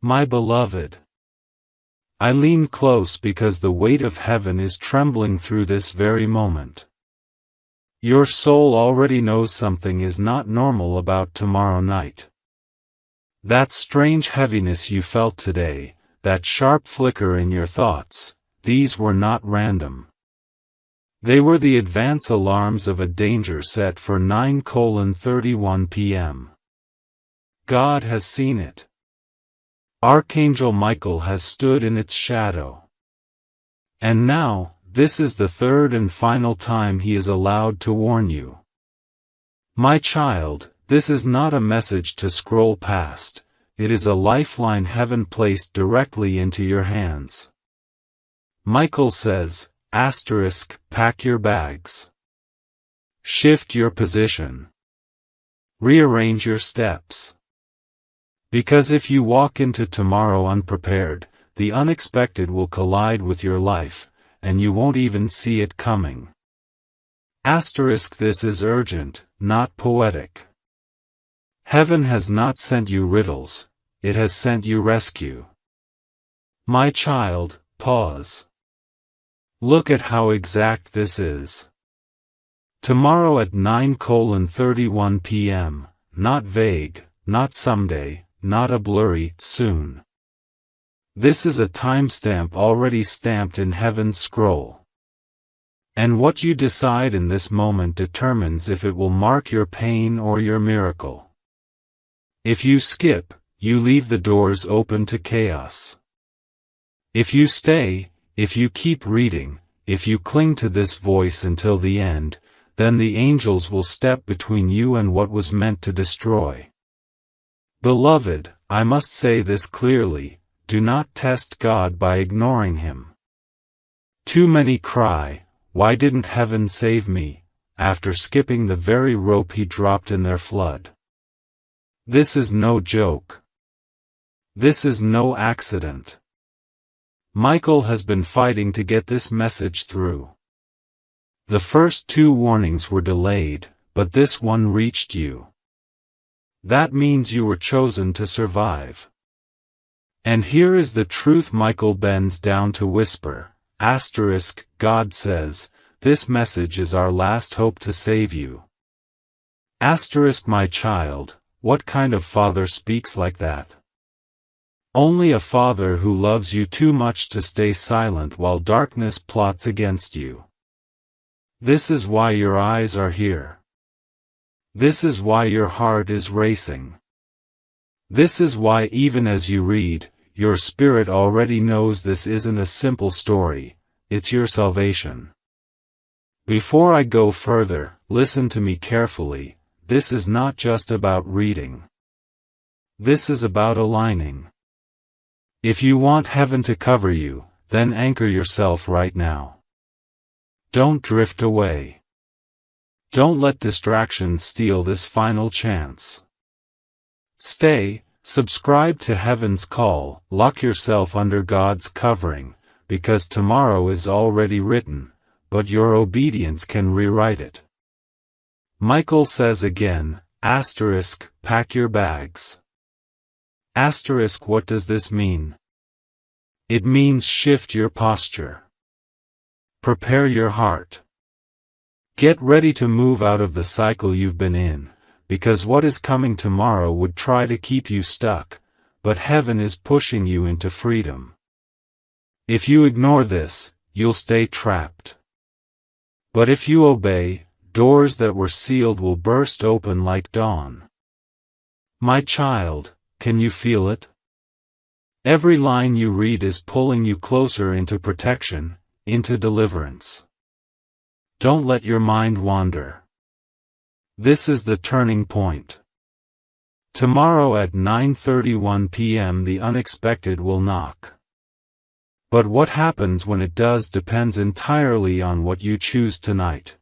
My beloved, I lean close because the weight of heaven is trembling through this very moment. Your soul already knows something is not normal about tomorrow night. That strange heaviness you felt today, that sharp flicker in your thoughts, these were not random. They were the advance alarms of a danger set for 9:31 p.m. God has seen it. Archangel Michael has stood in its shadow. And now, this is the third and final time he is allowed to warn you. My child, this is not a message to scroll past, it is a lifeline heaven placed directly into your hands. Michael says, pack your bags. Shift your position. Rearrange your steps. Because if you walk into tomorrow unprepared, the unexpected will collide with your life, and you won't even see it coming. This is urgent, not poetic. Heaven has not sent you riddles, it has sent you rescue. My child, pause. Look at how exact this is. Tomorrow at 9:31 p.m., not vague, not someday, not a blurry soon. This is a timestamp already stamped in heaven's scroll. And what you decide in this moment determines if it will mark your pain or your miracle. If you skip, you leave the doors open to chaos. If you stay, if you keep reading, if you cling to this voice until the end, then the angels will step between you and what was meant to destroy. Beloved, I must say this clearly, do not test God by ignoring Him. Too many cry, "Why didn't heaven save me?" after skipping the very rope He dropped in their flood. This is no joke. This is no accident. Michael has been fighting to get this message through. The first two warnings were delayed, but this one reached you. That means you were chosen to survive. And here is the truth Michael bends down to whisper, God says, this message is our last hope to save you. My child, what kind of father speaks like that? Only a father who loves you too much to stay silent while darkness plots against you. This is why your eyes are here. This is why your heart is racing. This is why even as you read, your spirit already knows this isn't a simple story, it's your salvation. Before I go further, listen to me carefully, this is not just about reading. This is about aligning. If you want heaven to cover you, then anchor yourself right now. Don't drift away. Don't let distractions steal this final chance. Stay, subscribe to Heaven's Call, lock yourself under God's covering, because tomorrow is already written, but your obedience can rewrite it. Michael says again, pack your bags. What does this mean? It means shift your posture. Prepare your heart. Get ready to move out of the cycle you've been in, because what is coming tomorrow would try to keep you stuck, but heaven is pushing you into freedom. If you ignore this, you'll stay trapped. But if you obey, doors that were sealed will burst open like dawn. My child, can you feel it? Every line you read is pulling you closer into protection, into deliverance. Don't let your mind wander. This is the turning point. Tomorrow at 9:31 p.m. the unexpected will knock. But what happens when it does depends entirely on what you choose tonight.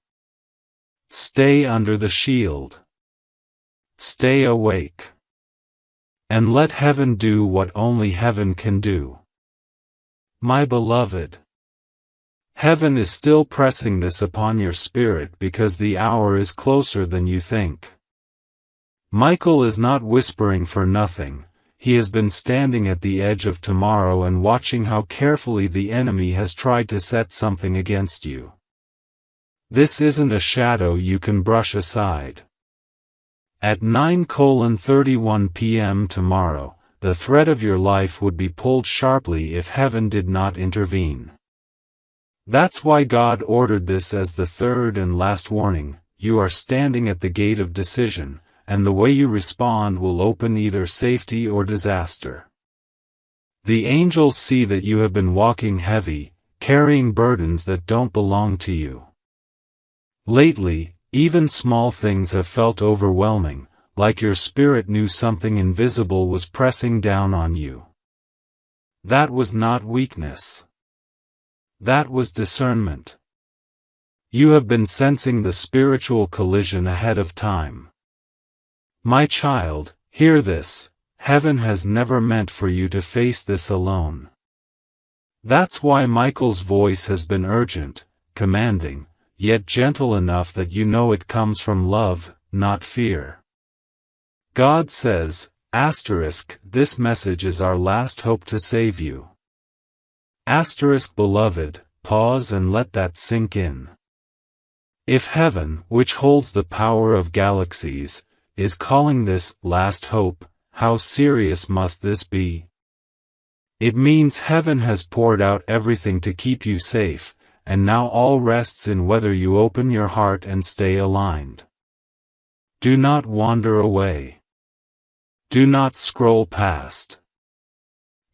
Stay under the shield. Stay awake. And let heaven do what only heaven can do. My beloved, heaven is still pressing this upon your spirit because the hour is closer than you think. Michael is not whispering for nothing, he has been standing at the edge of tomorrow and watching how carefully the enemy has tried to set something against you. This isn't a shadow you can brush aside. At 9:31 p.m. tomorrow, the thread of your life would be pulled sharply if heaven did not intervene. That's why God ordered this as the third and last warning. You are standing at the gate of decision, and the way you respond will open either safety or disaster. The angels see that you have been walking heavy, carrying burdens that don't belong to you. Lately, even small things have felt overwhelming, like your spirit knew something invisible was pressing down on you. That was not weakness. That was discernment. You have been sensing the spiritual collision ahead of time. My child, hear this: heaven has never meant for you to face this alone. That's why Michael's voice has been urgent, commanding, yet gentle enough that you know it comes from love, not fear. God says, this message is our last hope to save you. Beloved, pause and let that sink in. If heaven, which holds the power of galaxies, is calling this last hope, how serious must this be? It means heaven has poured out everything to keep you safe, and now all rests in whether you open your heart and stay aligned. Do not wander away. Do not scroll past.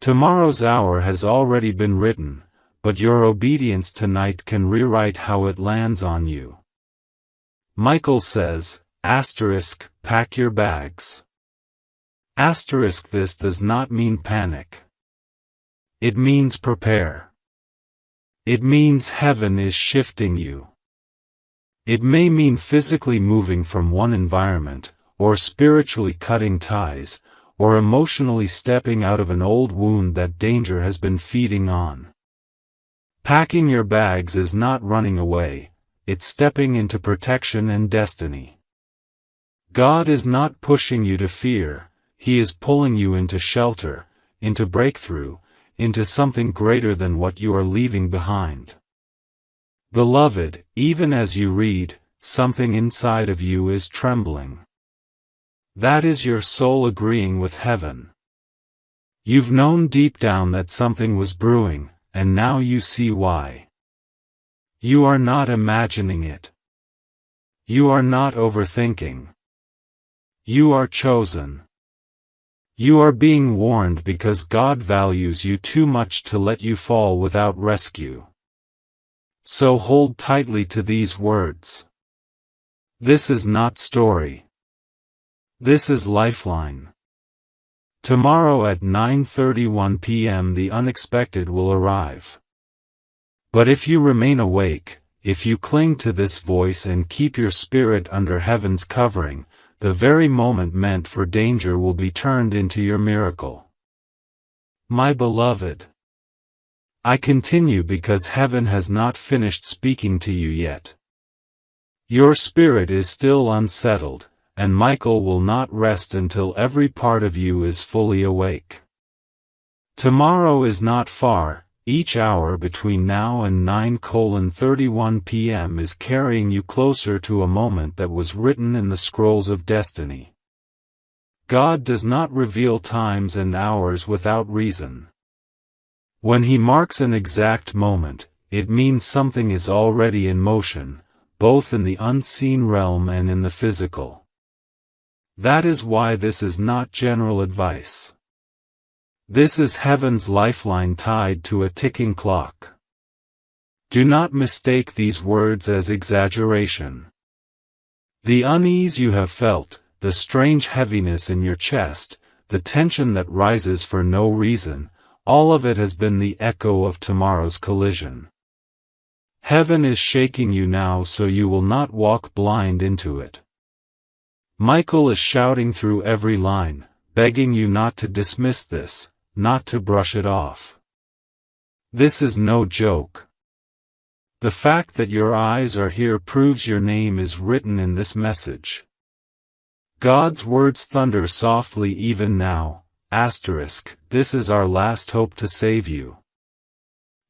Tomorrow's hour has already been written, but your obedience tonight can rewrite how it lands on you. Michael says, pack your bags. This does not mean panic. It means prepare. It means heaven is shifting you. It may mean physically moving from one environment, or spiritually cutting ties, or emotionally stepping out of an old wound that danger has been feeding on. Packing your bags is not running away, it's stepping into protection and destiny. God is not pushing you to fear, He is pulling you into shelter, into breakthrough, into something greater than what you are leaving behind. Beloved, even as you read, something inside of you is trembling. That is your soul agreeing with heaven. You've known deep down that something was brewing, and now you see why. You are not imagining it. You are not overthinking. You are chosen. You are being warned because God values you too much to let you fall without rescue. So hold tightly to these words. This is not story. This is lifeline. Tomorrow at 9:31 p.m. the unexpected will arrive. But if you remain awake, if you cling to this voice and keep your spirit under heaven's covering, the very moment meant for danger will be turned into your miracle. My beloved, I continue because heaven has not finished speaking to you yet. Your spirit is still unsettled, and Michael will not rest until every part of you is fully awake. Tomorrow is not far. Each hour between now and 9:31 p.m. is carrying you closer to a moment that was written in the scrolls of destiny. God does not reveal times and hours without reason. When He marks an exact moment, it means something is already in motion, both in the unseen realm and in the physical. That is why this is not general advice. This is heaven's lifeline tied to a ticking clock. Do not mistake these words as exaggeration. The unease you have felt, the strange heaviness in your chest, the tension that rises for no reason, all of it has been the echo of tomorrow's collision. Heaven is shaking you now so you will not walk blind into it. Michael is shouting through every line, begging you not to dismiss this, not to brush it off. This is no joke. The fact that your eyes are here proves your name is written in this message. God's words thunder softly even now, This is our last hope to save you.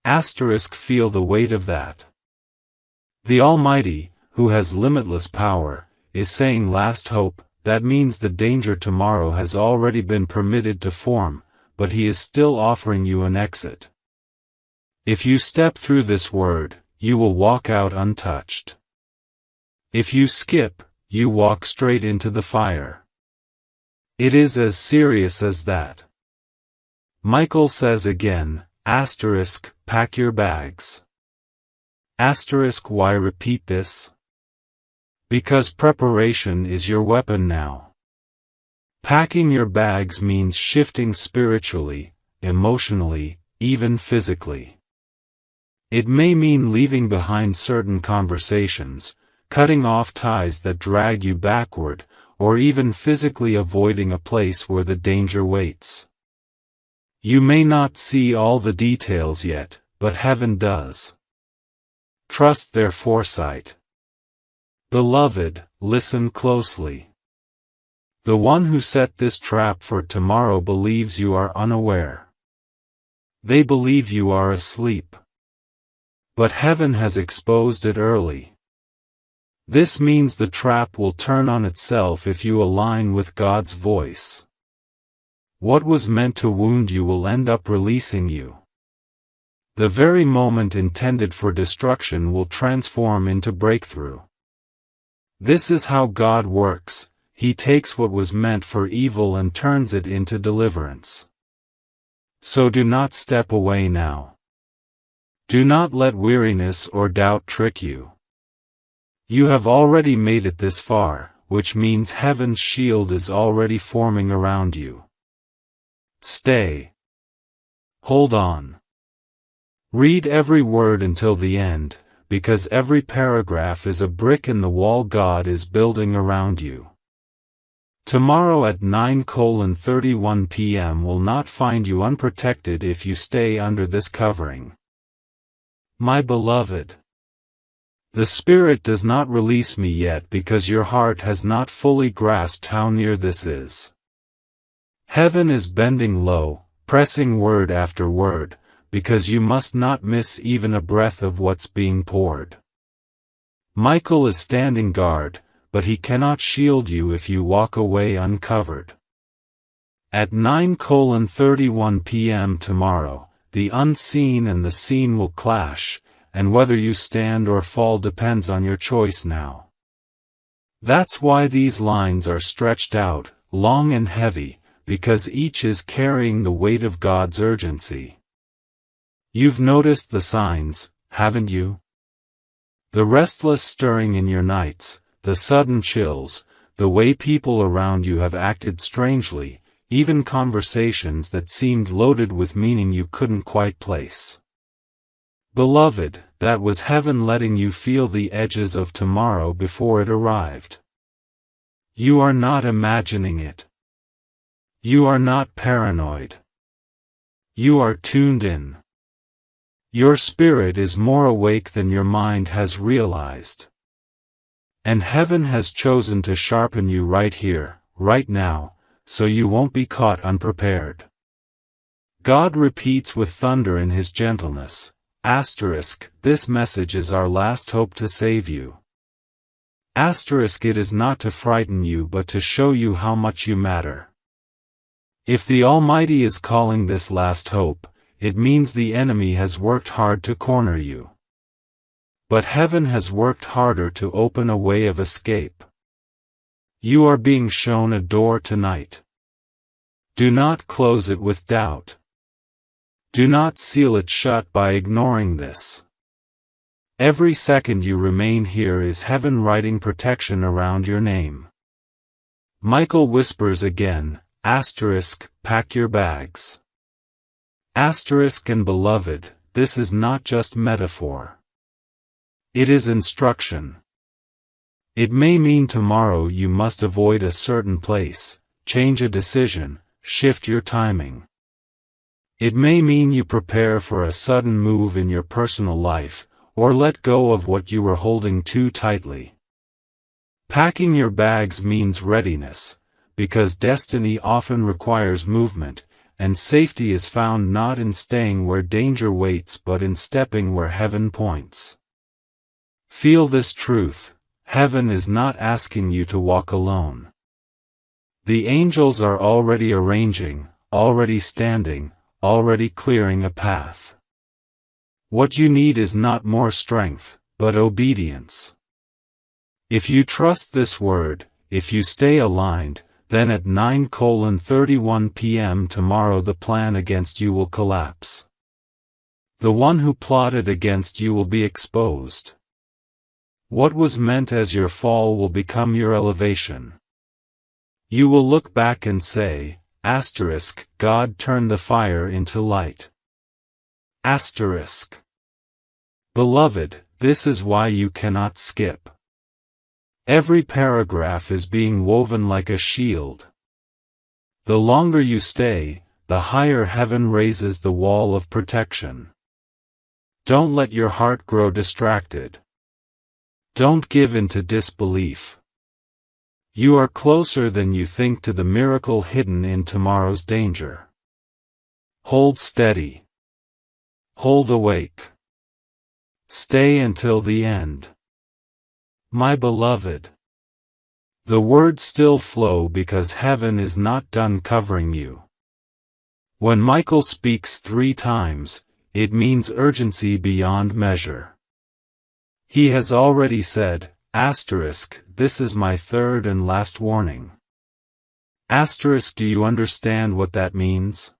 Feel the weight of that. The Almighty, who has limitless power, is saying last hope. That means the danger tomorrow has already been permitted to form, but He is still offering you an exit. If you step through this word, you will walk out untouched. If you skip, you walk straight into the fire. It is as serious as that. Michael says again, pack your bags. Why repeat this? Because preparation is your weapon now. Packing your bags means shifting spiritually, emotionally, even physically. It may mean leaving behind certain conversations, cutting off ties that drag you backward, or even physically avoiding a place where the danger waits. You may not see all the details yet, but heaven does. Trust their foresight. Beloved, listen closely. The one who set this trap for tomorrow believes you are unaware. They believe you are asleep. But heaven has exposed it early. This means the trap will turn on itself if you align with God's voice. What was meant to wound you will end up releasing you. The very moment intended for destruction will transform into breakthrough. This is how God works. He takes what was meant for evil and turns it into deliverance. So do not step away now. Do not let weariness or doubt trick you. You have already made it this far, which means heaven's shield is already forming around you. Stay. Hold on. Read every word until the end, because every paragraph is a brick in the wall God is building around you. Tomorrow at 9:31 p.m. will not find you unprotected if you stay under this covering. My beloved, the Spirit does not release me yet because your heart has not fully grasped how near this is. Heaven is bending low, pressing word after word, because you must not miss even a breath of what's being poured. Michael is standing guard, but he cannot shield you if you walk away uncovered. At 9:31 p.m. tomorrow, the unseen and the seen will clash, and whether you stand or fall depends on your choice now. That's why these lines are stretched out, long and heavy, because each is carrying the weight of God's urgency. You've noticed the signs, haven't you? The restless stirring in your nights, the sudden chills, the way people around you have acted strangely, even conversations that seemed loaded with meaning you couldn't quite place. Beloved, that was heaven letting you feel the edges of tomorrow before it arrived. You are not imagining it. You are not paranoid. You are tuned in. Your spirit is more awake than your mind has realized. And heaven has chosen to sharpen you right here, right now, so you won't be caught unprepared. God repeats with thunder in His gentleness, this message is our last hope to save you. It is not to frighten you but to show you how much you matter. If the Almighty is calling this last hope, it means the enemy has worked hard to corner you. But heaven has worked harder to open a way of escape. You are being shown a door tonight. Do not close it with doubt. Do not seal it shut by ignoring this. Every second you remain here is heaven writing protection around your name. Michael whispers again, pack your bags. And beloved, this is not just metaphor. It is instruction. It may mean tomorrow you must avoid a certain place, change a decision, shift your timing. It may mean you prepare for a sudden move in your personal life, or let go of what you were holding too tightly. Packing your bags means readiness, because destiny often requires movement, and safety is found not in staying where danger waits but in stepping where heaven points. Feel this truth: heaven is not asking you to walk alone. The angels are already arranging, already standing, already clearing a path. What you need is not more strength, but obedience. If you trust this word, if you stay aligned, then at 9:31 p.m. tomorrow the plan against you will collapse. The one who plotted against you will be exposed. What was meant as your fall will become your elevation. You will look back and say, God turned the fire into light. Beloved, this is why you cannot skip. Every paragraph is being woven like a shield. The longer you stay, the higher heaven raises the wall of protection. Don't let your heart grow distracted. Don't give in to disbelief. You are closer than you think to the miracle hidden in tomorrow's danger. Hold steady. Hold awake. Stay until the end. My beloved. The words still flow because heaven is not done covering you. When Michael speaks 3 times, it means urgency beyond measure. He has already said, this is my third and last warning. Do you understand what that means?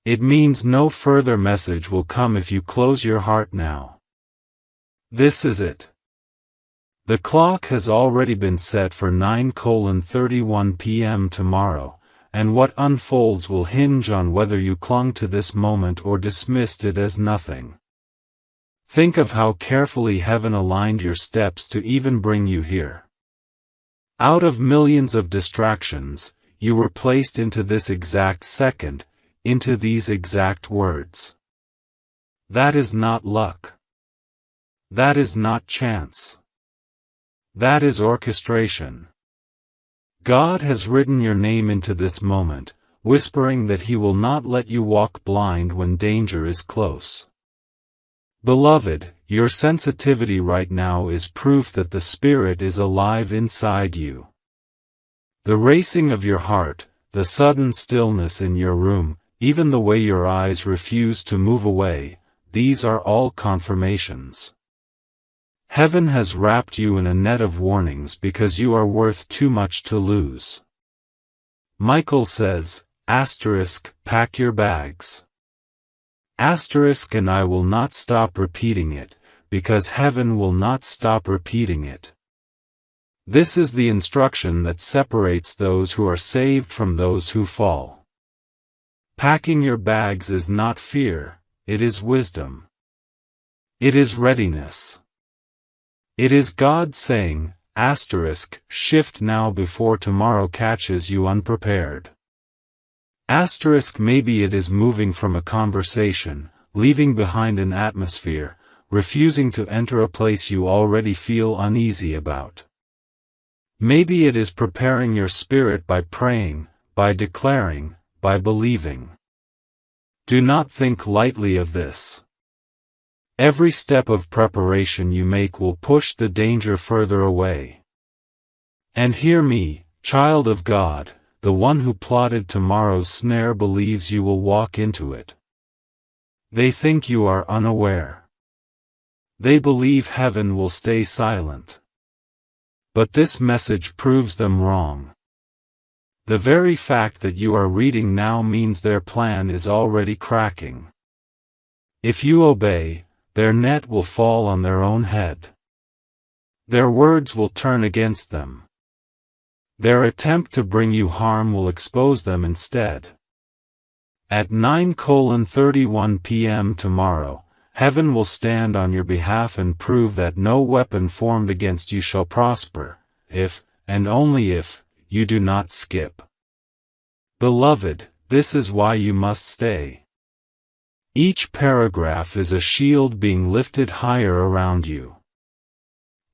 It means no further message will come if you close your heart now. This is it. The clock has already been set for 9:31 p.m. tomorrow, and what unfolds will hinge on whether you clung to this moment or dismissed it as nothing. Think of how carefully heaven aligned your steps to even bring you here. Out of millions of distractions, you were placed into this exact second, into these exact words. That is not luck. That is not chance. That is orchestration. God has written your name into this moment, whispering that He will not let you walk blind when danger is close. Beloved, your sensitivity right now is proof that the Spirit is alive inside you. The racing of your heart, the sudden stillness in your room, even the way your eyes refuse to move away, these are all confirmations. Heaven has wrapped you in a net of warnings because you are worth too much to lose. Michael says, pack your bags. And I will not stop repeating it, because heaven will not stop repeating it. This is the instruction that separates those who are saved from those who fall. Packing your bags is not fear, it is wisdom. It is readiness. It is God saying, shift now before tomorrow catches you unprepared. Maybe it is moving from a conversation, leaving behind an atmosphere, refusing to enter a place you already feel uneasy about. Maybe it is preparing your spirit by praying, by declaring, by believing. Do not think lightly of this. Every step of preparation you make will push the danger further away. And hear me, child of God. The one who plotted tomorrow's snare believes you will walk into it. They think you are unaware. They believe heaven will stay silent. But this message proves them wrong. The very fact that you are reading now means their plan is already cracking. If you obey, their net will fall on their own head. Their words will turn against them. Their attempt to bring you harm will expose them instead. At 9:31 p.m. tomorrow, heaven will stand on your behalf and prove that no weapon formed against you shall prosper, if, and only if, you do not skip. Beloved, this is why you must stay. Each paragraph is a shield being lifted higher around you.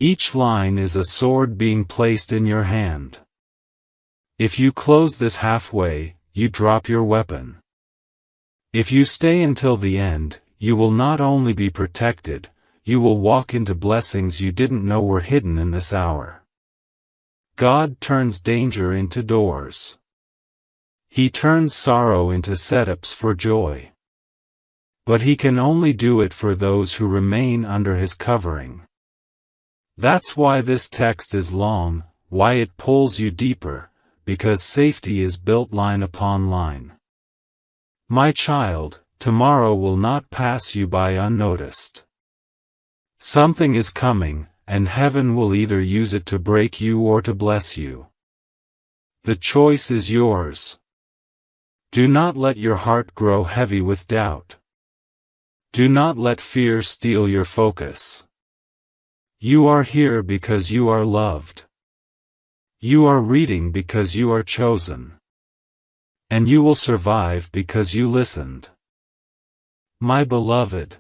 Each line is a sword being placed in your hand. If you close this halfway, you drop your weapon. If you stay until the end, you will not only be protected, you will walk into blessings you didn't know were hidden in this hour. God turns danger into doors. He turns sorrow into setups for joy. But He can only do it for those who remain under His covering. That's why this text is long, why it pulls you deeper, because safety is built line upon line. My child, tomorrow will not pass you by unnoticed. Something is coming, and heaven will either use it to break you or to bless you. The choice is yours. Do not let your heart grow heavy with doubt. Do not let fear steal your focus. You are here because you are loved. You are reading because you are chosen. And you will survive because you listened. My beloved,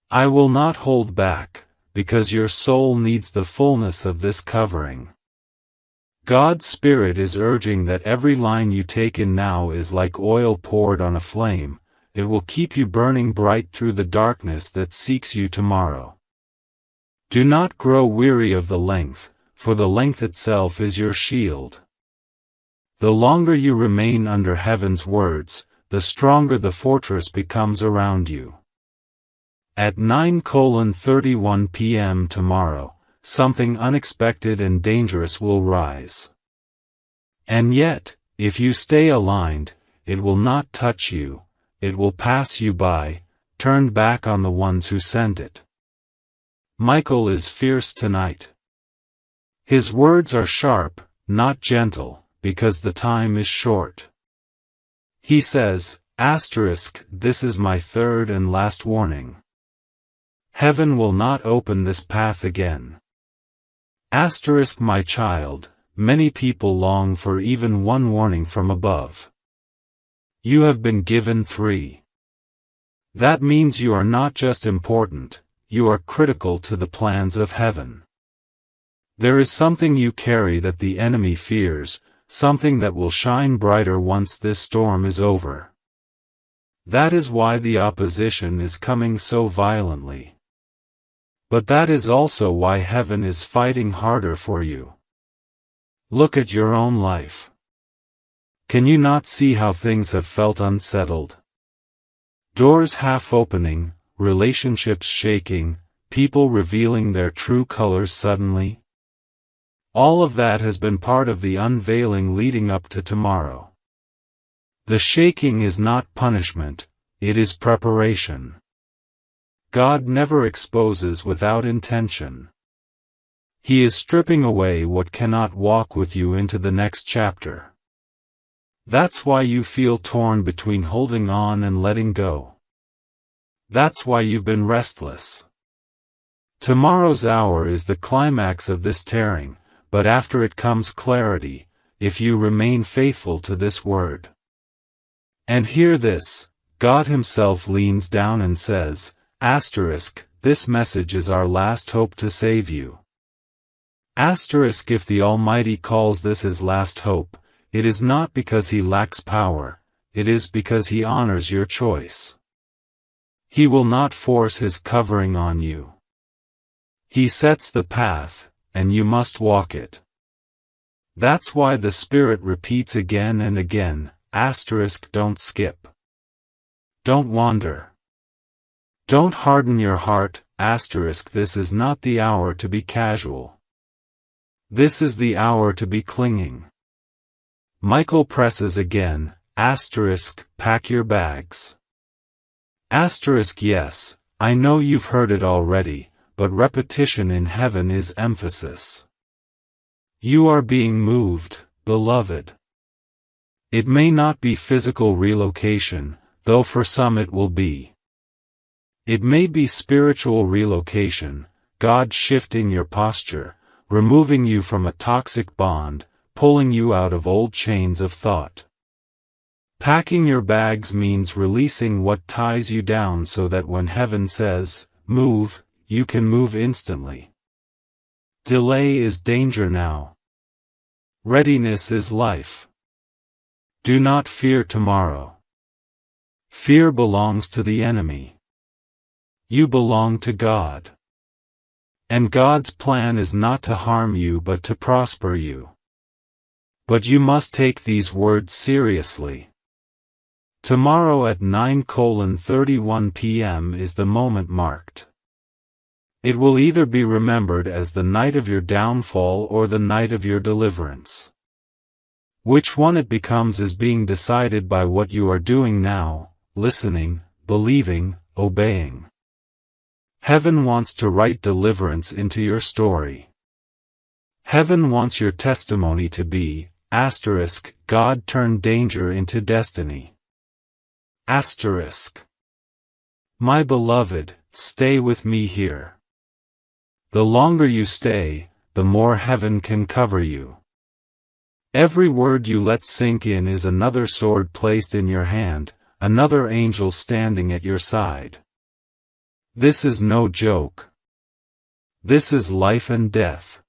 I will not hold back, because your soul needs the fullness of this covering. God's Spirit is urging that every line you take in now is like oil poured on a flame. It will keep you burning bright through the darkness that seeks you tomorrow. Do not grow weary of the length, for the length itself is your shield. The longer you remain under heaven's words, the stronger the fortress becomes around you. At 9:31 p.m. tomorrow, something unexpected and dangerous will rise. And yet, if you stay aligned, it will not touch you, it will pass you by, turned back on the ones who sent it. Michael is fierce tonight. His words are sharp, not gentle, because the time is short. He says, "This is my third and last warning. Heaven will not open this path again. My child, many people long for even one warning from above. You have been given 3. That means you are not just important, you are critical to the plans of heaven. There is something you carry that the enemy fears, something that will shine brighter once this storm is over. That is why the opposition is coming so violently. But that is also why heaven is fighting harder for you. Look at your own life. Can you not see how things have felt unsettled? Doors half opening, relationships shaking, people revealing their true colors suddenly? All of that has been part of the unveiling leading up to tomorrow. The shaking is not punishment, it is preparation. God never exposes without intention. He is stripping away what cannot walk with you into the next chapter. That's why you feel torn between holding on and letting go. That's why you've been restless. Tomorrow's hour is the climax of this tearing, but after it comes clarity, if you remain faithful to this word. And hear this, God Himself leans down and says, "This message is our last hope to save you." If the Almighty calls this His last hope, it is not because He lacks power, it is because He honors your choice. He will not force His covering on you. He sets the path, and you must walk it. That's why the Spirit repeats again and again, don't skip. Don't wander. Don't harden your heart, this is not the hour to be casual. This is the hour to be clinging. Michael presses again, pack your bags. Yes, I know you've heard it already, but repetition in heaven is emphasis. You are being moved, beloved. It may not be physical relocation, though for some it will be. It may be spiritual relocation, God shifting your posture, removing you from a toxic bond, pulling you out of old chains of thought. Packing your bags means releasing what ties you down so that when heaven says, "Move," you can move instantly. Delay is danger now. Readiness is life. Do not fear tomorrow. Fear belongs to the enemy. You belong to God. And God's plan is not to harm you but to prosper you. But you must take these words seriously. Tomorrow at 9:31 p.m. is the moment marked. It will either be remembered as the night of your downfall or the night of your deliverance. Which one it becomes is being decided by what you are doing now, listening, believing, obeying. Heaven wants to write deliverance into your story. Heaven wants your testimony to be, God turned danger into destiny. My beloved, stay with me here. The longer you stay, the more heaven can cover you. Every word you let sink in is another sword placed in your hand, another angel standing at your side. This is no joke. This is life and death.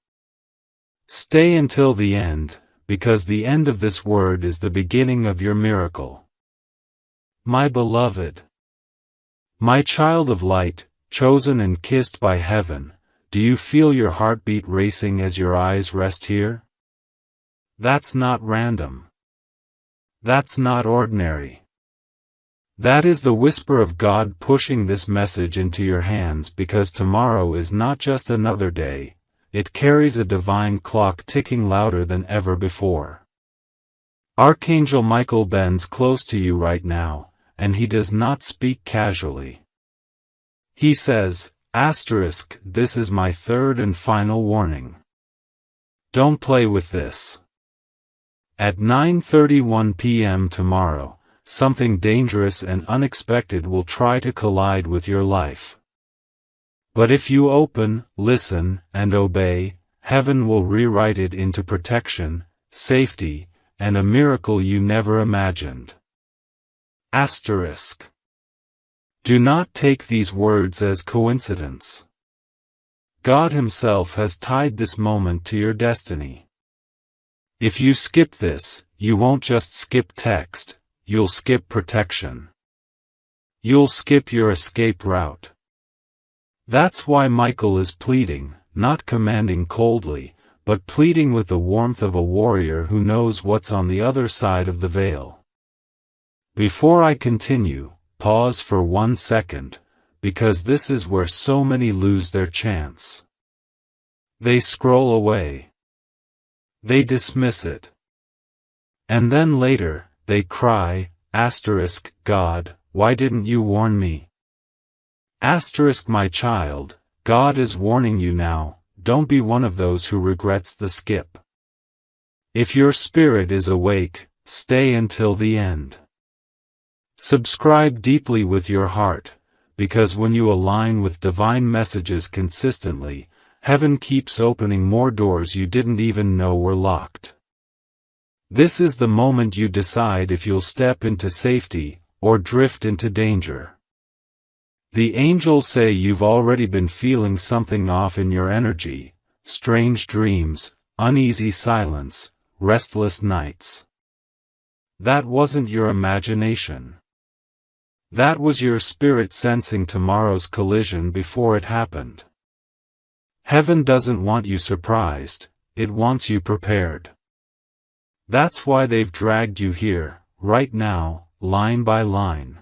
Stay until the end, because the end of this word is the beginning of your miracle. My beloved, my child of light, chosen and kissed by heaven, do you feel your heartbeat racing as your eyes rest here? That's not random. That's not ordinary. That is the whisper of God pushing this message into your hands because tomorrow is not just another day, it carries a divine clock ticking louder than ever before. Archangel Michael bends close to you right now, and he does not speak casually. He says, this is my third and final warning. Don't play with this. At 9:31 p.m. tomorrow, something dangerous and unexpected will try to collide with your life. But if you open, listen, and obey, heaven will rewrite it into protection, safety, and a miracle you never imagined. Do not take these words as coincidence. God Himself has tied this moment to your destiny. If you skip this, you won't just skip text, you'll skip protection. You'll skip your escape route. That's why Michael is pleading, not commanding coldly, but pleading with the warmth of a warrior who knows what's on the other side of the veil. Before I continue, pause for 1 second, because this is where so many lose their chance. They scroll away. They dismiss it. And then later, they cry, God, why didn't you warn me? My child, God is warning you now, don't be one of those who regrets the skip. If your spirit is awake, stay until the end. Subscribe deeply with your heart, because when you align with divine messages consistently, heaven keeps opening more doors you didn't even know were locked. This is the moment you decide if you'll step into safety, or drift into danger. The angels say you've already been feeling something off in your energy, strange dreams, uneasy silence, restless nights. That wasn't your imagination. That was your spirit sensing tomorrow's collision before it happened. Heaven doesn't want you surprised, it wants you prepared. That's why they've dragged you here, right now, line by line.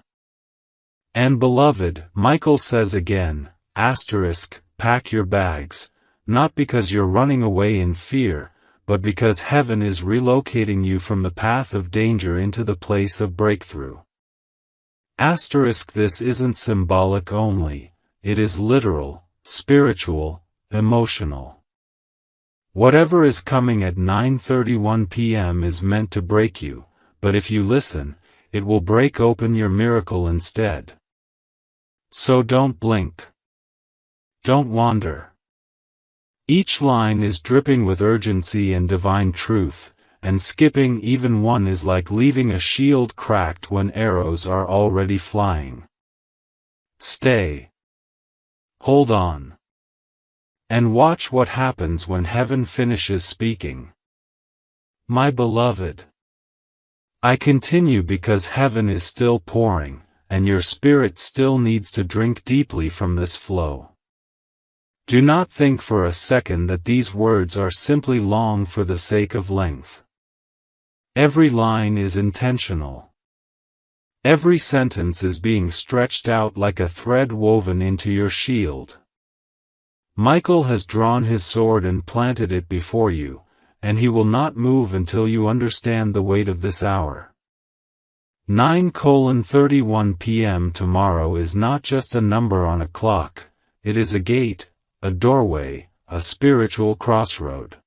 And beloved, Michael says again, pack your bags, not because you're running away in fear, but because heaven is relocating you from the path of danger into the place of breakthrough. This isn't symbolic only, it is literal, spiritual, emotional. Whatever is coming at 9:31 p.m. is meant to break you, but if you listen, it will break open your miracle instead. So don't blink. Don't wander. Each line is dripping with urgency and divine truth, and skipping even one is like leaving a shield cracked when arrows are already flying. Stay. Hold on. And watch what happens when heaven finishes speaking. My beloved, I continue because heaven is still pouring, and your spirit still needs to drink deeply from this flow. Do not think for a second that these words are simply long for the sake of length. Every line is intentional. Every sentence is being stretched out like a thread woven into your shield. Michael has drawn his sword and planted it before you, and he will not move until you understand the weight of this hour. 9:31 p.m. tomorrow is not just a number on a clock, it is a gate, a doorway, a spiritual crossroad.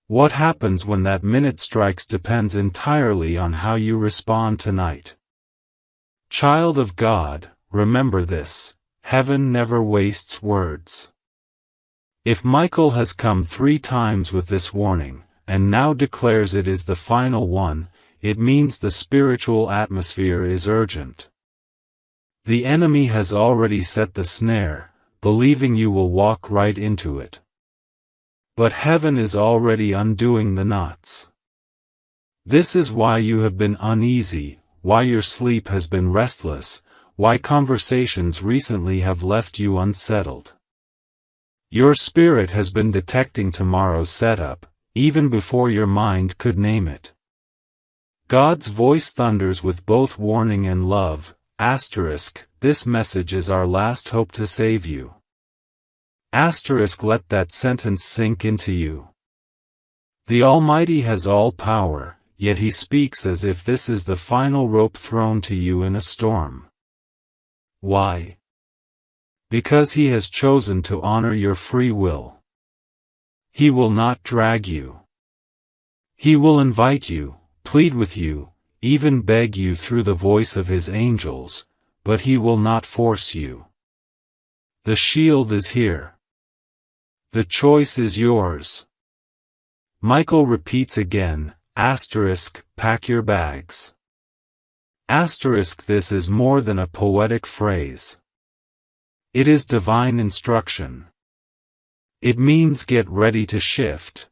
What happens when that minute strikes depends entirely on how you respond tonight. Child of God, remember this: heaven never wastes words. If Michael has come 3 times with this warning, and now declares it is the final one, it means the spiritual atmosphere is urgent. The enemy has already set the snare, believing you will walk right into it. But heaven is already undoing the knots. This is why you have been uneasy, why your sleep has been restless, why conversations recently have left you unsettled. Your spirit has been detecting tomorrow's setup, even before your mind could name it. God's voice thunders with both warning and love. This message is our last hope to save you. Let that sentence sink into you. The Almighty has all power, yet He speaks as if this is the final rope thrown to you in a storm. Why? Because He has chosen to honor your free will. He will not drag you. He will invite you, plead with you, even beg you through the voice of His angels, but He will not force you. The shield is here. The choice is yours. Michael repeats again, pack your bags. This is more than a poetic phrase. It is divine instruction. It means get ready to shift.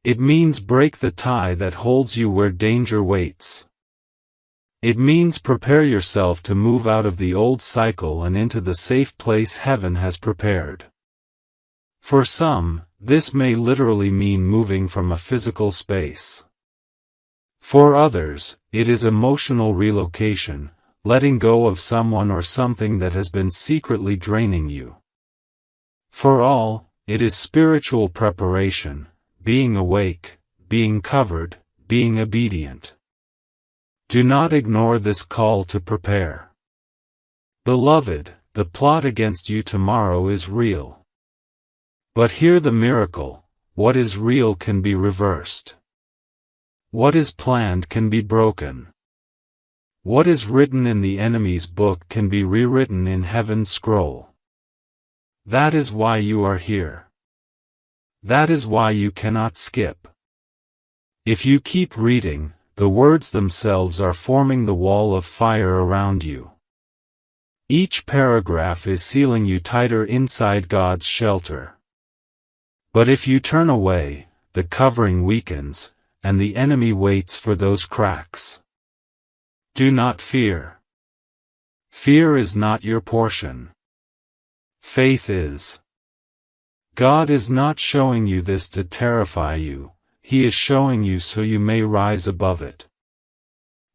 It means break the tie that holds you where danger waits. It means prepare yourself to move out of the old cycle and into the safe place heaven has prepared. For some, this may literally mean moving from a physical space. For others, it is emotional relocation, letting go of someone or something that has been secretly draining you. For all, it is spiritual preparation, being awake, being covered, being obedient. Do not ignore this call to prepare. Beloved, the plot against you tomorrow is real. But hear the miracle: what is real can be reversed. What is planned can be broken. What is written in the enemy's book can be rewritten in heaven's scroll. That is why you are here. That is why you cannot skip. If you keep reading, the words themselves are forming the wall of fire around you. Each paragraph is sealing you tighter inside God's shelter. But if you turn away, the covering weakens, and the enemy waits for those cracks. Do not fear. Fear is not your portion. Faith is. God is not showing you this to terrify you, He is showing you so you may rise above it.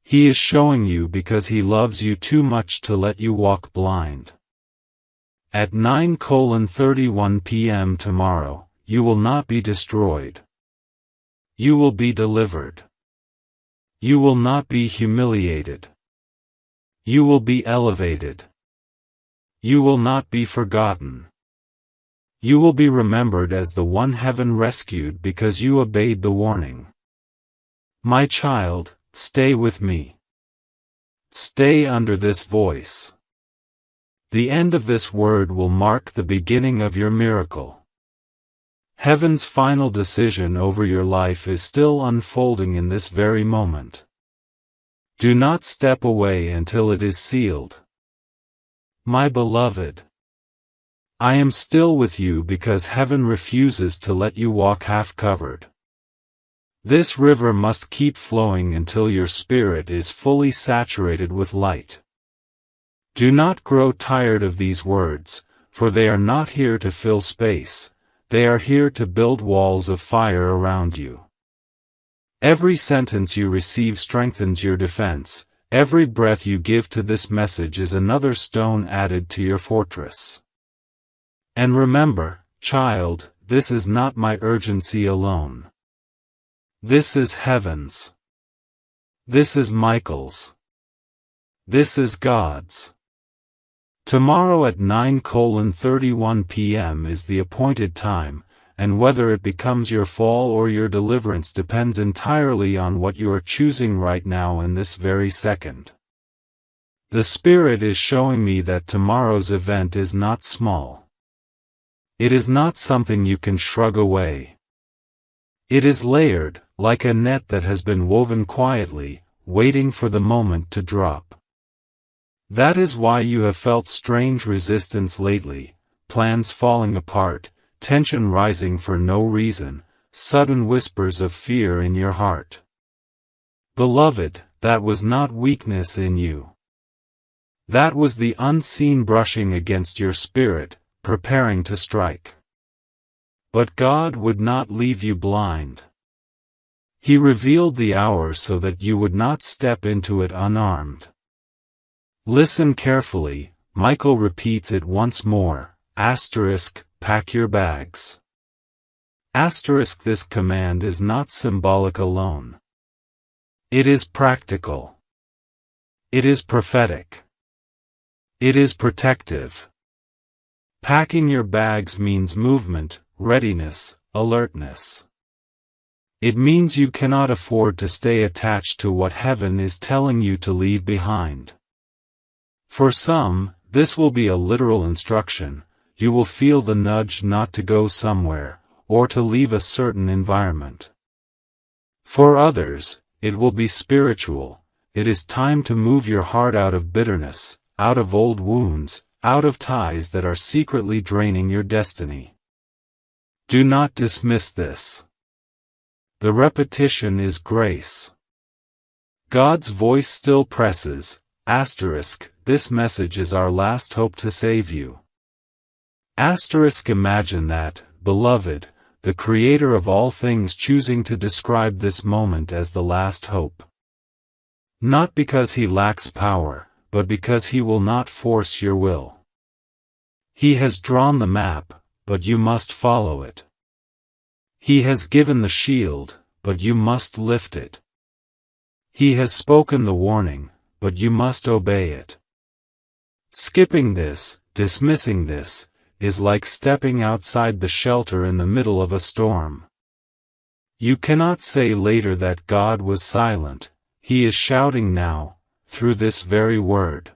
He is showing you because He loves you too much to let you walk blind. At 9:31 p.m. tomorrow, you will not be destroyed. You will be delivered. You will not be humiliated. You will be elevated. You will not be forgotten. You will be remembered as the one heaven rescued because you obeyed the warning. My child, stay with me. Stay under this voice. The end of this word will mark the beginning of your miracle. Heaven's final decision over your life is still unfolding in this very moment. Do not step away until it is sealed. My beloved, I am still with you because heaven refuses to let you walk half-covered. This river must keep flowing until your spirit is fully saturated with light. Do not grow tired of these words, for they are not here to fill space, they are here to build walls of fire around you. Every sentence you receive strengthens your defense, every breath you give to this message is another stone added to your fortress. And remember, child, this is not my urgency alone. This is heaven's. This is Michael's. This is God's. Tomorrow at 9:31 p.m. is the appointed time, and whether it becomes your fall or your deliverance depends entirely on what you are choosing right now in this very second. The Spirit is showing me that tomorrow's event is not small. It is not something you can shrug away. It is layered, like a net that has been woven quietly, waiting for the moment to drop. That is why you have felt strange resistance lately, plans falling apart, tension rising for no reason, sudden whispers of fear in your heart. Beloved, that was not weakness in you. That was the unseen brushing against your spirit, preparing to strike. But God would not leave you blind. He revealed the hour so that you would not step into it unarmed. Listen carefully, Michael repeats it once more, pack your bags. This command is not symbolic alone. It is practical. It is prophetic. It is protective. Packing your bags means movement, readiness, alertness. It means you cannot afford to stay attached to what heaven is telling you to leave behind. For some, this will be a literal instruction. You will feel the nudge not to go somewhere, or to leave a certain environment. For others, it will be spiritual. It is time to move your heart out of bitterness, out of old wounds, out of ties that are secretly draining your destiny. Do not dismiss this. The repetition is grace. God's voice still presses, this message is our last hope to save you. Imagine that, beloved, the Creator of all things choosing to describe this moment as the last hope. Not because He lacks power, but because He will not force your will. He has drawn the map, but you must follow it. He has given the shield, but you must lift it. He has spoken the warning, but you must obey it. Skipping this, dismissing this, is like stepping outside the shelter in the middle of a storm. You cannot say later that God was silent. He is shouting now, through this very word.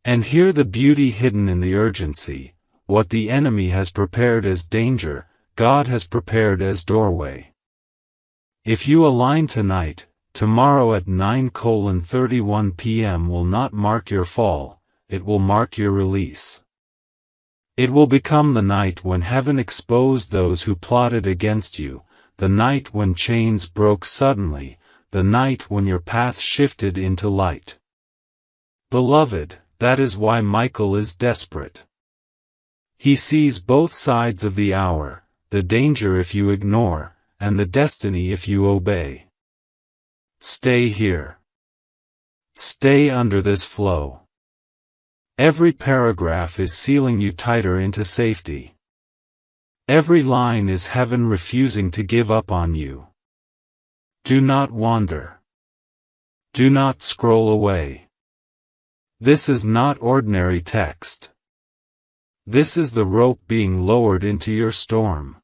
And hear the beauty hidden in the urgency. What the enemy has prepared as danger, God has prepared as doorway. If you align tonight, tomorrow at 9:31 p.m. will not mark your fall, it will mark your release. It will become the night when heaven exposed those who plotted against you, the night when chains broke suddenly, the night when your path shifted into light. Beloved, that is why Michael is desperate. He sees both sides of the hour, the danger if you ignore, and the destiny if you obey. Stay here. Stay under this flow. Every paragraph is sealing you tighter into safety. Every line is heaven refusing to give up on you. Do not wander. Do not scroll away. This is not ordinary text. This is the rope being lowered into your storm.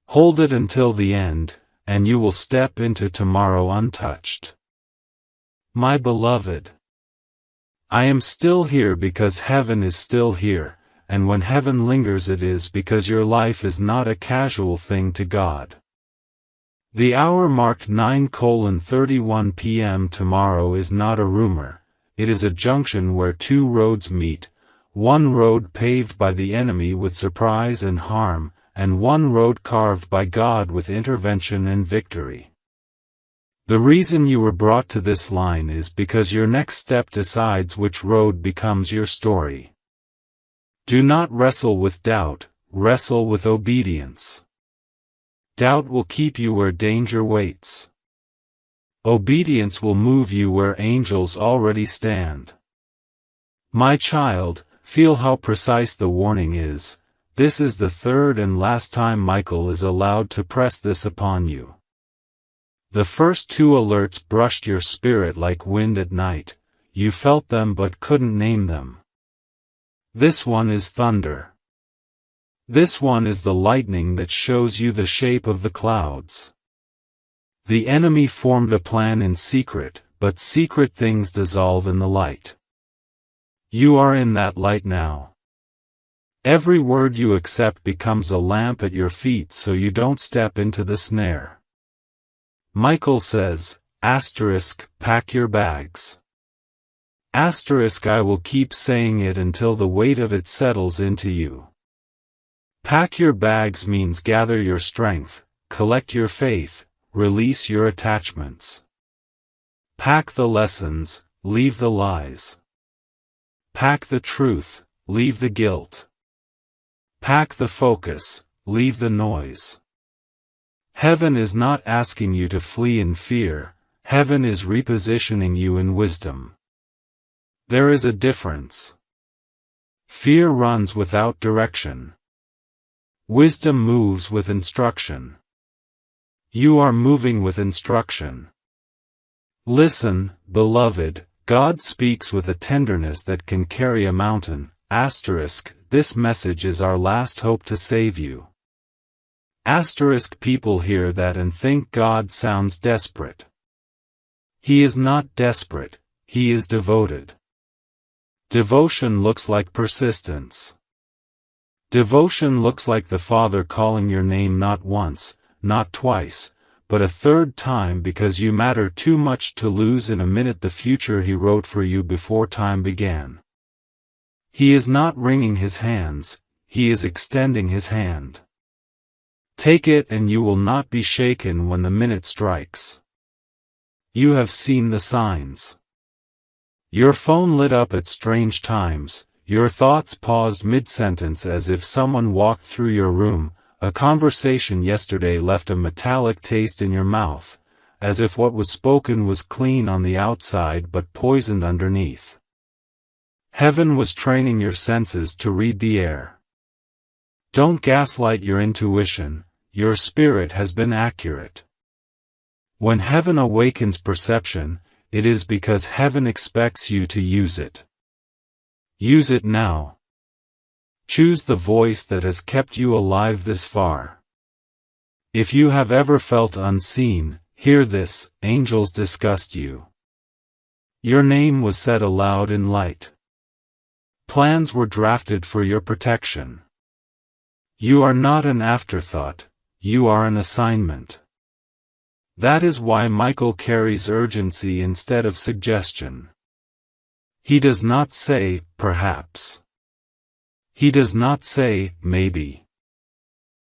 Hold it until the end, and you will step into tomorrow untouched. My beloved, I am still here because heaven is still here, and when heaven lingers it is because your life is not a casual thing to God. The hour marked 9:31 p.m. tomorrow is not a rumor, it is a junction where two roads meet, one road paved by the enemy with surprise and harm, and one road carved by God with intervention and victory. The reason you were brought to this line is because your next step decides which road becomes your story. Do not wrestle with doubt, wrestle with obedience. Doubt will keep you where danger waits. Obedience will move you where angels already stand. My child, feel how precise the warning is. This is the third and last time Michael is allowed to press this upon you. The first two alerts brushed your spirit like wind at night. You felt them but couldn't name them. This one is thunder. This one is the lightning that shows you the shape of the clouds. The enemy formed a plan in secret, but secret things dissolve in the light. You are in that light now. Every word you accept becomes a lamp at your feet so you don't step into the snare. Michael says, pack your bags. I will keep saying it until the weight of it settles into you. Pack your bags means gather your strength, collect your faith, release your attachments. Pack the lessons, leave the lies. Pack the truth, leave the guilt. Pack the focus, leave the noise. Heaven is not asking you to flee in fear, heaven is repositioning you in wisdom. There is a difference. Fear runs without direction. Wisdom moves with instruction. You are moving with instruction. Listen, beloved, God speaks with a tenderness that can carry a mountain. This message is our last hope to save you. People hear that and think God sounds desperate. He is not desperate, he is devoted. Devotion looks like persistence. Devotion looks like the Father calling your name not once, not twice, but a third time because you matter too much to lose in a minute the future He wrote for you before time began. He is not wringing His hands, He is extending His hand. Take it and you will not be shaken when the minute strikes. You have seen the signs. Your phone lit up at strange times, your thoughts paused mid-sentence as if someone walked through your room, a conversation yesterday left a metallic taste in your mouth, as if what was spoken was clean on the outside but poisoned underneath. Heaven was training your senses to read the air. Don't gaslight your intuition, your spirit has been accurate. When heaven awakens perception, it is because heaven expects you to use it. Use it now. Choose the voice that has kept you alive this far. If you have ever felt unseen, hear this: angels discussed you. Your name was said aloud in light. Plans were drafted for your protection. You are not an afterthought, you are an assignment. That is why Michael carries urgency instead of suggestion. He does not say, perhaps. He does not say, maybe.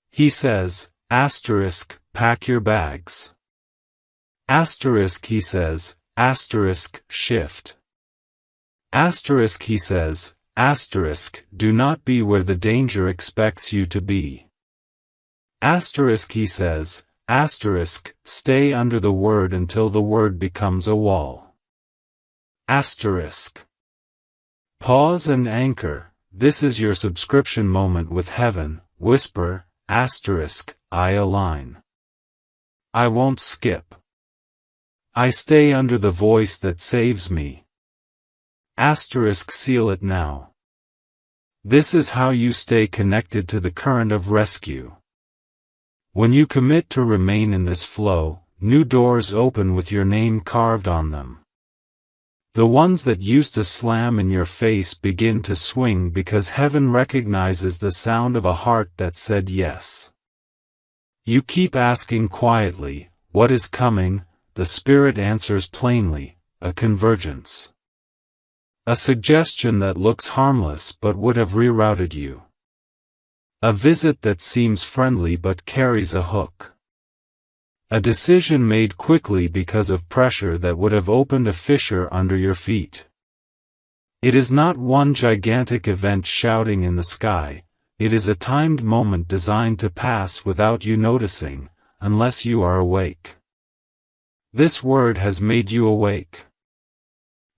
He says, pack your bags. He says, shift. He says, do not be where the danger expects you to be. He says, stay under the word until the word becomes a wall. Pause and anchor. This is your subscription moment with heaven. Whisper, I align. I won't skip. I stay under the voice that saves me. Seal it now. This is how you stay connected to the current of rescue. When you commit to remain in this flow, new doors open with your name carved on them. The ones that used to slam in your face begin to swing because heaven recognizes the sound of a heart that said yes. You keep asking quietly, what is coming? The Spirit answers plainly, a convergence. A suggestion that looks harmless but would have rerouted you. A visit that seems friendly but carries a hook. A decision made quickly because of pressure that would have opened a fissure under your feet. It is not one gigantic event shouting in the sky, it is a timed moment designed to pass without you noticing, unless you are awake. This word has made you awake.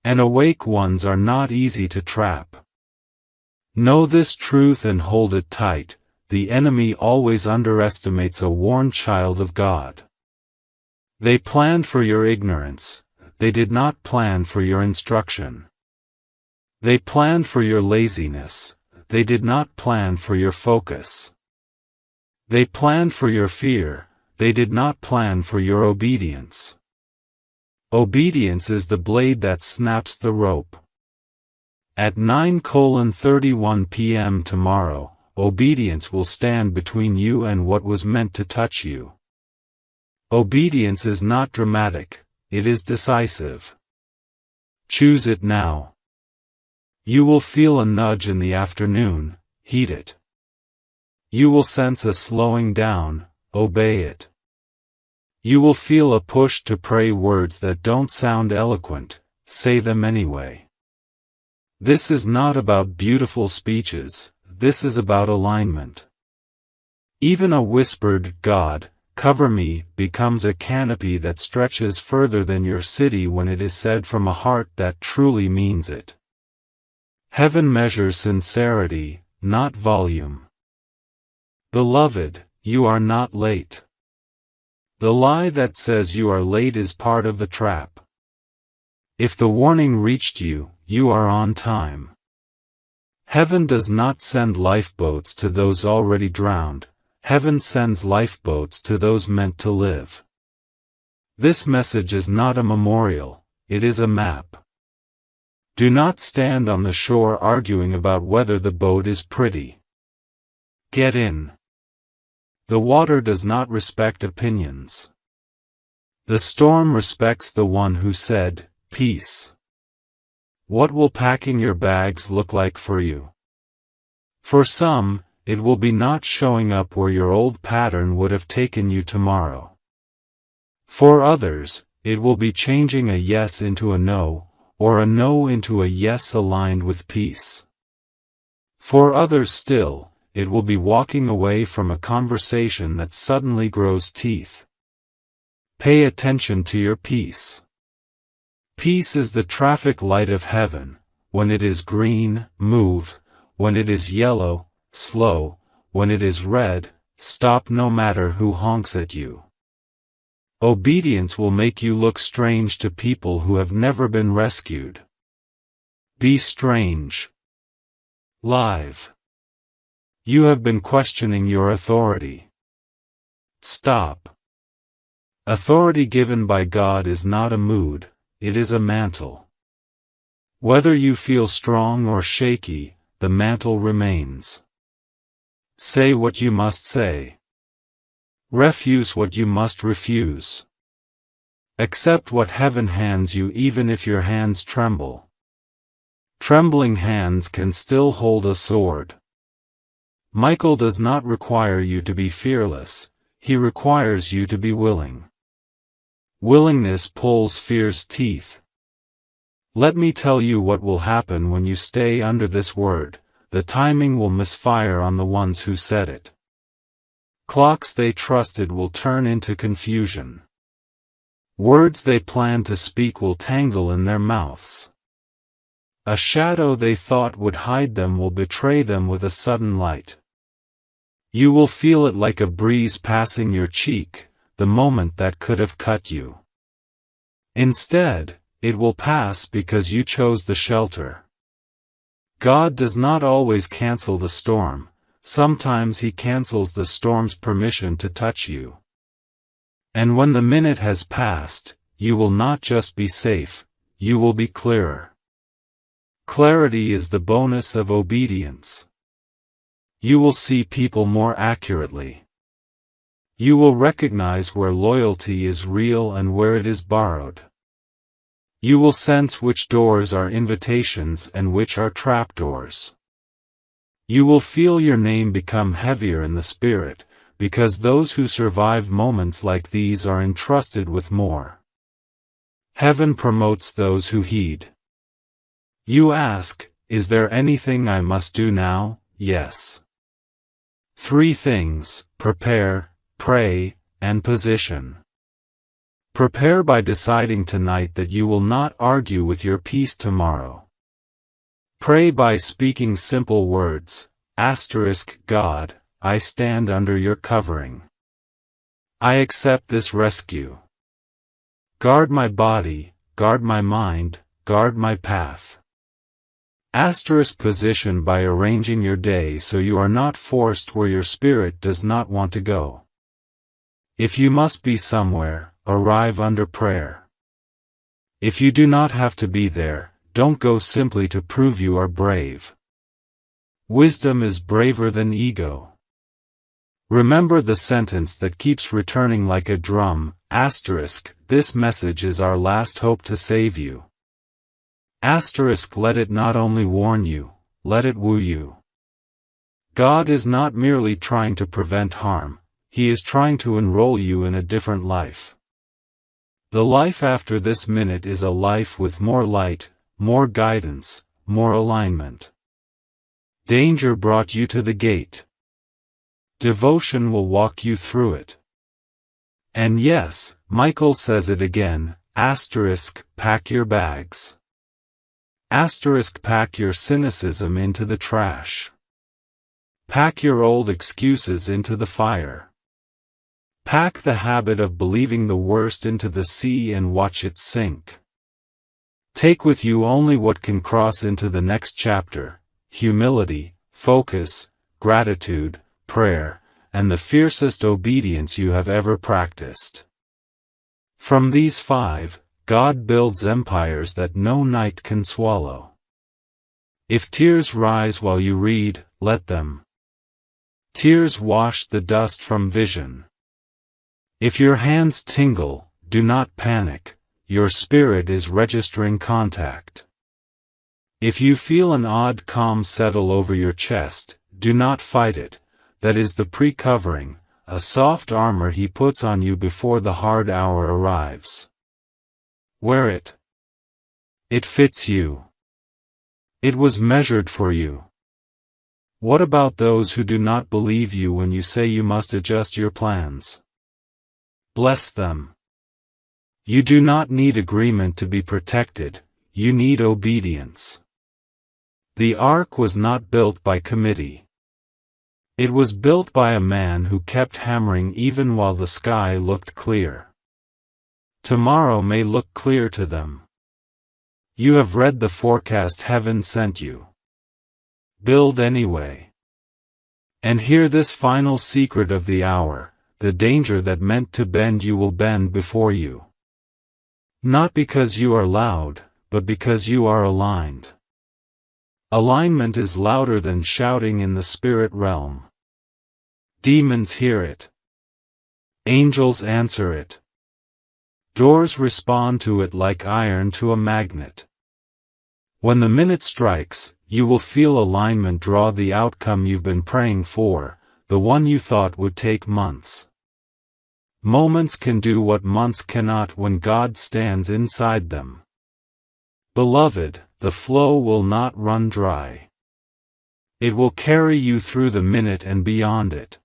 And awake ones are not easy to trap. Know this truth and hold it tight: the enemy always underestimates a warned child of God. They planned for your ignorance, they did not plan for your instruction. They planned for your laziness, they did not plan for your focus. They planned for your fear, they did not plan for your obedience. Obedience is the blade that snaps the rope. At 9:31 p.m. tomorrow, obedience will stand between you and what was meant to touch you. Obedience is not dramatic, it is decisive. Choose it now. You will feel a nudge in the afternoon, heed it. You will sense a slowing down, obey it. You will feel a push to pray words that don't sound eloquent, say them anyway. This is not about beautiful speeches, this is about alignment. Even a whispered, "God, cover me," becomes a canopy that stretches further than your city when it is said from a heart that truly means it. Heaven measures sincerity, not volume. Beloved, you are not late. The lie that says you are late is part of the trap. If the warning reached you, you are on time. Heaven does not send lifeboats to those already drowned. Heaven sends lifeboats to those meant to live. This message is not a memorial, it is a map. Do not stand on the shore arguing about whether the boat is pretty. Get in. The water does not respect opinions. The storm respects the one who said, "Peace." What will packing your bags look like for you? For some, it will be not showing up where your old pattern would have taken you tomorrow. For others, it will be changing a yes into a no, or a no into a yes aligned with peace. For others still, it will be walking away from a conversation that suddenly grows teeth. Pay attention to your peace. Peace is the traffic light of heaven. When it is green, move; when it is yellow, slow; when it is red, stop no matter who honks at you. Obedience will make you look strange to people who have never been rescued. Be strange. Live. You have been questioning your authority. Stop. Authority given by God is not a mood, it is a mantle. Whether you feel strong or shaky, the mantle remains. Say what you must say. Refuse what you must refuse. Accept what heaven hands you even if your hands tremble. Trembling hands can still hold a sword. Michael does not require you to be fearless, he requires you to be willing. Willingness pulls fear's teeth. Let me tell you what will happen when you stay under this word: the timing will misfire on the ones who said it. Clocks they trusted will turn into confusion. Words they planned to speak will tangle in their mouths. A shadow they thought would hide them will betray them with a sudden light. You will feel it like a breeze passing your cheek, the moment that could have cut you. Instead, it will pass because you chose the shelter. God does not always cancel the storm, sometimes He cancels the storm's permission to touch you. And when the minute has passed, you will not just be safe, you will be clearer. Clarity is the bonus of obedience. You will see people more accurately. You will recognize where loyalty is real and where it is borrowed. You will sense which doors are invitations and which are trapdoors. You will feel your name become heavier in the spirit, because those who survive moments like these are entrusted with more. Heaven promotes those who heed. You ask, is there anything I must do now? Yes. 3 things: prepare, pray, and position. Prepare by deciding tonight that you will not argue with your peace tomorrow. Pray by speaking simple words, God, I stand under your covering. I accept this rescue. Guard my body, guard my mind, guard my path. Position by arranging your day so you are not forced where your spirit does not want to go. If you must be somewhere, arrive under prayer. If you do not have to be there, don't go simply to prove you are brave. Wisdom is braver than ego. Remember the sentence that keeps returning like a drum, this message is our last hope to save you. Let it not only warn you, let it woo you. God is not merely trying to prevent harm, He is trying to enroll you in a different life. The life after this minute is a life with more light, more guidance, more alignment. Danger brought you to the gate. Devotion will walk you through it. And yes, Michael says it again, pack your bags. Pack your cynicism into the trash. Pack your old excuses into the fire. Pack the habit of believing the worst into the sea and watch it sink. Take with you only what can cross into the next chapter: humility, focus, gratitude, prayer, and the fiercest obedience you have ever practiced. From these 5, God builds empires that no night can swallow. If tears rise while you read, let them. Tears wash the dust from vision. If your hands tingle, do not panic, your spirit is registering contact. If you feel an odd calm settle over your chest, do not fight it, that is the pre-covering, a soft armor He puts on you before the hard hour arrives. Wear it. It fits you. It was measured for you. What about those who do not believe you when you say you must adjust your plans? Bless them. You do not need agreement to be protected, you need obedience. The ark was not built by committee. It was built by a man who kept hammering even while the sky looked clear. Tomorrow may look clear to them. You have read the forecast heaven sent you. Build anyway. And hear this final secret of the hour: the danger that meant to bend you will bend before you. Not because you are loud, but because you are aligned. Alignment is louder than shouting in the spirit realm. Demons hear it. Angels answer it. Doors respond to it like iron to a magnet. When the minute strikes, you will feel alignment draw the outcome you've been praying for, the one you thought would take months. Moments can do what months cannot when God stands inside them. Beloved, the flow will not run dry. It will carry you through the minute and beyond it.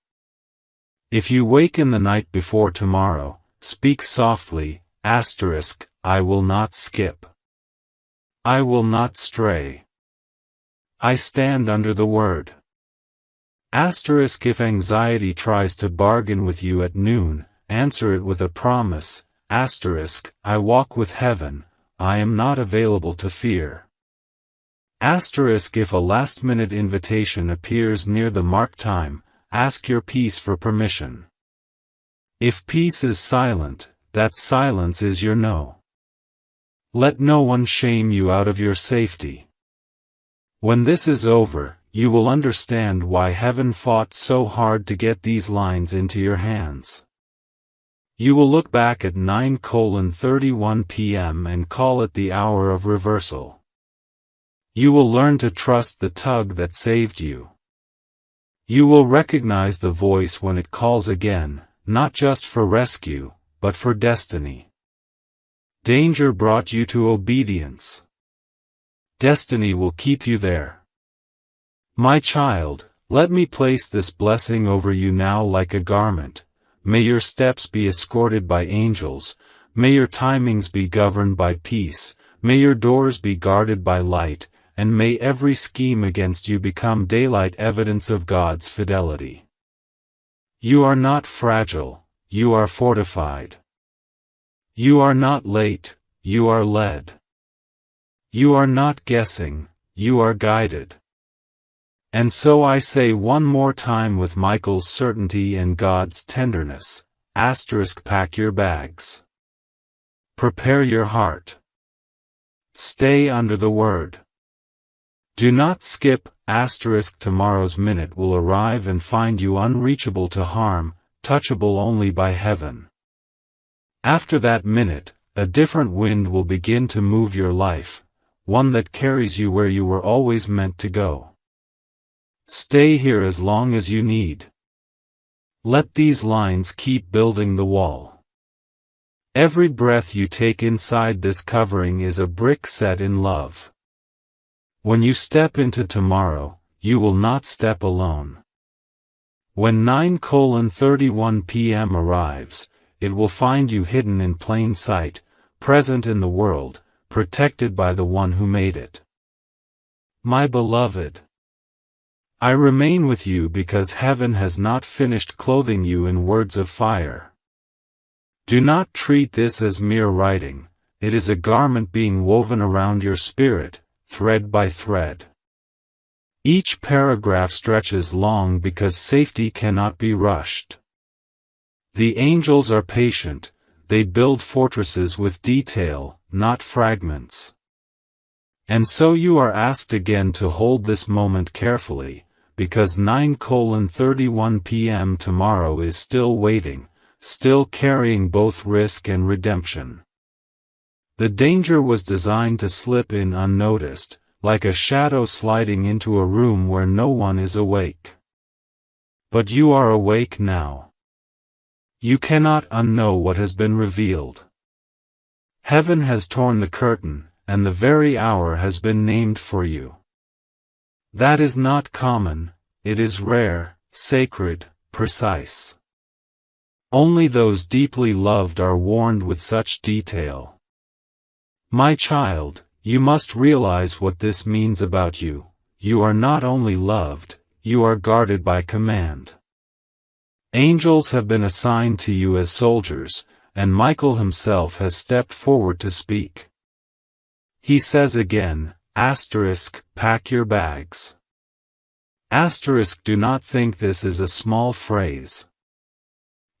If you wake in the night before tomorrow, speak softly, I will not skip. I will not stray. I stand under the word. If anxiety tries to bargain with you at noon, answer it with a promise, I walk with heaven, I am not available to fear. If a last-minute invitation appears near the marked time, ask your peace for permission. If peace is silent, that silence is your no. Let no one shame you out of your safety. When this is over, you will understand why heaven fought so hard to get these lines into your hands. You will look back at 9:31 p.m. and call it the hour of reversal. You will learn to trust the tug that saved you. You will recognize the voice when it calls again, not just for rescue, but for destiny. Danger brought you to obedience. Destiny will keep you there. My child, let me place this blessing over you now like a garment. May your steps be escorted by angels, may your timings be governed by peace, may your doors be guarded by light, and may every scheme against you become daylight evidence of God's fidelity. You are not fragile, you are fortified. You are not late, you are led. You are not guessing, you are guided. And so I say one more time with Michael's certainty and God's tenderness, *, pack your bags. Prepare your heart. Stay under the word. Do not skip, *, tomorrow's minute will arrive and find you unreachable to harm, touchable only by heaven. After that minute, a different wind will begin to move your life, one that carries you where you were always meant to go. Stay here as long as you need. Let these lines keep building the wall. Every breath you take inside this covering is a brick set in love. When you step into tomorrow, you will not step alone. When 9:31 p.m. arrives, it will find you hidden in plain sight, present in the world, protected by the one who made it. My beloved, I remain with you because heaven has not finished clothing you in words of fire. Do not treat this as mere writing, it is a garment being woven around your spirit, thread by thread. Each paragraph stretches long because safety cannot be rushed. The angels are patient, they build fortresses with detail, not fragments. And so you are asked again to hold this moment carefully, because 9:31 p.m. tomorrow is still waiting, still carrying both risk and redemption. The danger was designed to slip in unnoticed, like a shadow sliding into a room where no one is awake. But you are awake now. You cannot unknow what has been revealed. Heaven has torn the curtain, and the very hour has been named for you. That is not common, it is rare, sacred, precise. Only those deeply loved are warned with such detail. My child, you must realize what this means about you. You are not only loved, you are guarded by command. Angels have been assigned to you as soldiers, and Michael himself has stepped forward to speak. He says again, *, pack your bags. *, do not think this is a small phrase.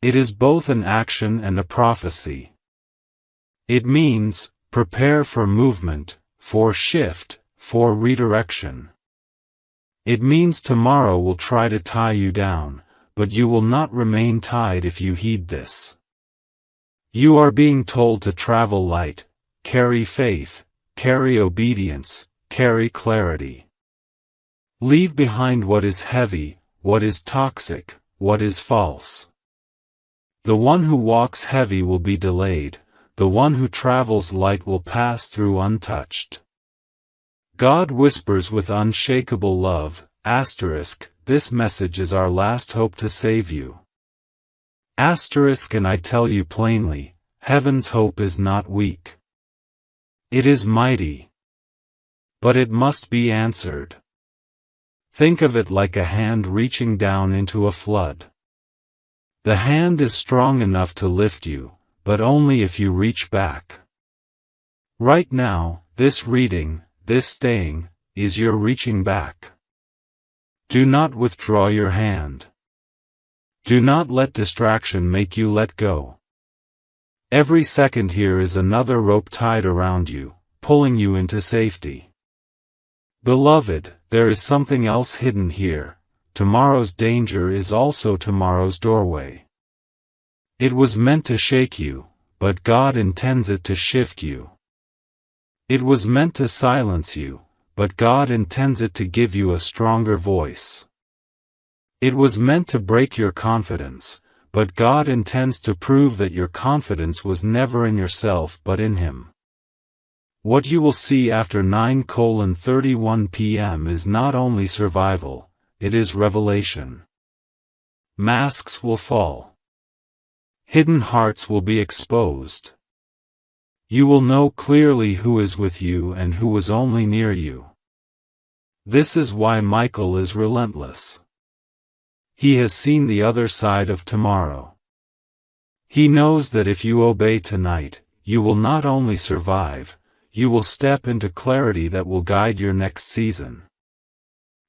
It is both an action and a prophecy. It means, prepare for movement, for shift, for redirection. It means tomorrow will try to tie you down, but you will not remain tied if you heed this. You are being told to travel light, carry faith, carry obedience, carry clarity. Leave behind what is heavy, what is toxic, what is false. The one who walks heavy will be delayed, the one who travels light will pass through untouched. God whispers with unshakable love, *, this message is our last hope to save you. *, and I tell you plainly, heaven's hope is not weak. It is mighty. But it must be answered. Think of it like a hand reaching down into a flood. The hand is strong enough to lift you, but only if you reach back. Right now, this reading, this staying, is your reaching back. Do not withdraw your hand. Do not let distraction make you let go. Every second here is another rope tied around you, pulling you into safety. Beloved, there is something else hidden here. Tomorrow's danger is also tomorrow's doorway. It was meant to shake you, but God intends it to shift you. It was meant to silence you, but God intends it to give you a stronger voice. It was meant to break your confidence, but God intends to prove that your confidence was never in yourself but in Him. What you will see after 9:31 p.m. is not only survival, it is revelation. Masks will fall. Hidden hearts will be exposed. You will know clearly who is with you and who was only near you. This is why Michael is relentless. He has seen the other side of tomorrow. He knows that if you obey tonight, you will not only survive, you will step into clarity that will guide your next season.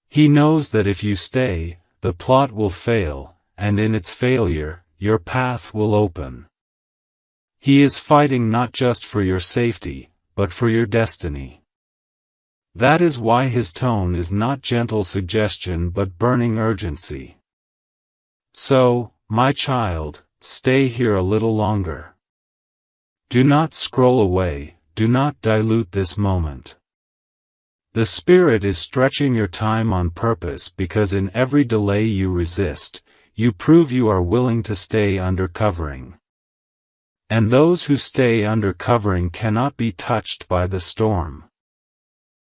He knows that if you stay, the plot will fail, and in its failure, your path will open. He is fighting not just for your safety, but for your destiny. That is why his tone is not gentle suggestion but burning urgency. So, my child, stay here a little longer. Do not scroll away, do not dilute this moment. The Spirit is stretching your time on purpose because in every delay you resist, you prove you are willing to stay under covering. And those who stay under covering cannot be touched by the storm.